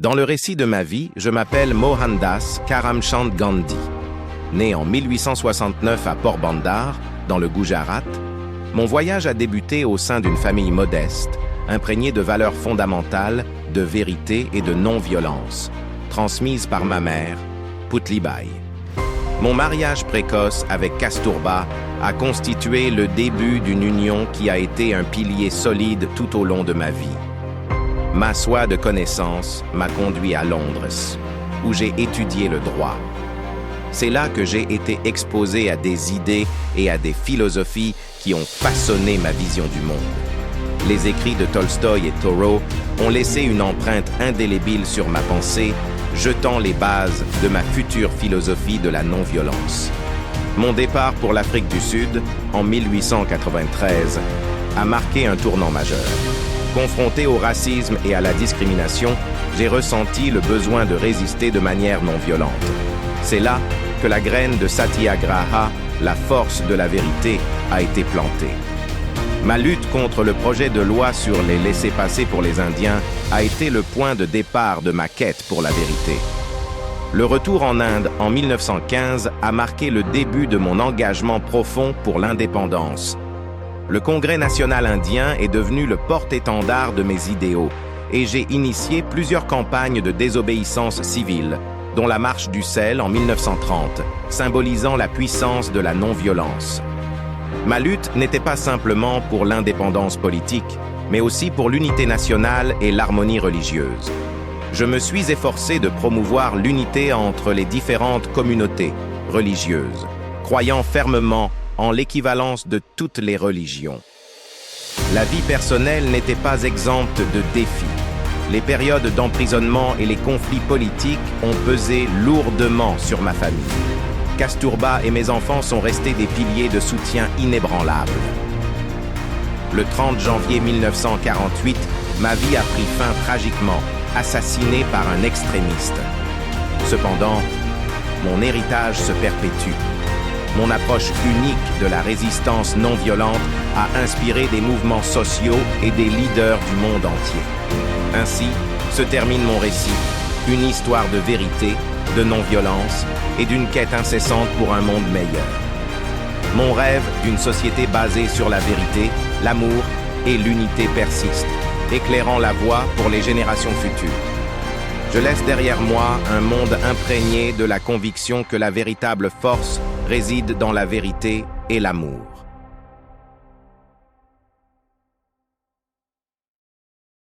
Dans le récit de ma vie, je m'appelle Mohandas Karamchand Gandhi. Né en 1869 à Porbandar, dans le Gujarat, mon voyage a débuté au sein d'une famille modeste, imprégnée de valeurs fondamentales, de vérité et de non-violence, transmises par ma mère, Putlibai. Mon mariage précoce avec Kasturba a constitué le début d'une union qui a été un pilier solide tout au long de ma vie. Ma soif de connaissance m'a conduit à Londres, où j'ai étudié le droit. C'est là que j'ai été exposé à des idées et à des philosophies qui ont façonné ma vision du monde. Les écrits de Tolstoï et Thoreau ont laissé une empreinte indélébile sur ma pensée, jetant les bases de ma future philosophie de la non-violence. Mon départ pour l'Afrique du Sud, en 1893, a marqué un tournant majeur. Confronté au racisme et à la discrimination, j'ai ressenti le besoin de résister de manière non violente. C'est là que la graine de Satyagraha, la force de la vérité, a été plantée. Ma lutte contre le projet de loi sur les laissez-passer pour les Indiens a été le point de départ de ma quête pour la vérité. Le retour en Inde en 1915 a marqué le début de mon engagement profond pour l'indépendance. Le Congrès national indien est devenu le porte-étendard de mes idéaux et j'ai initié plusieurs campagnes de désobéissance civile, dont la marche du sel en 1930, symbolisant la puissance de la non-violence. Ma lutte n'était pas simplement pour l'indépendance politique, mais aussi pour l'unité nationale et l'harmonie religieuse. Je me suis efforcé de promouvoir l'unité entre les différentes communautés religieuses, croyant fermement en l'équivalence de toutes les religions. La vie personnelle n'était pas exempte de défis. Les périodes d'emprisonnement et les conflits politiques ont pesé lourdement sur ma famille. Kasturba et mes enfants sont restés des piliers de soutien inébranlables. Le 30 janvier 1948, ma vie a pris fin tragiquement, assassinée par un extrémiste. Cependant, mon héritage se perpétue. Mon approche unique de la résistance non violente a inspiré des mouvements sociaux et des leaders du monde entier. Ainsi se termine mon récit, une histoire de vérité, de non-violence et d'une quête incessante pour un monde meilleur. Mon rêve d'une société basée sur la vérité, l'amour et l'unité persiste, éclairant la voie pour les générations futures. Je laisse derrière moi un monde imprégné de la conviction que la véritable force réside dans la vérité et l'amour.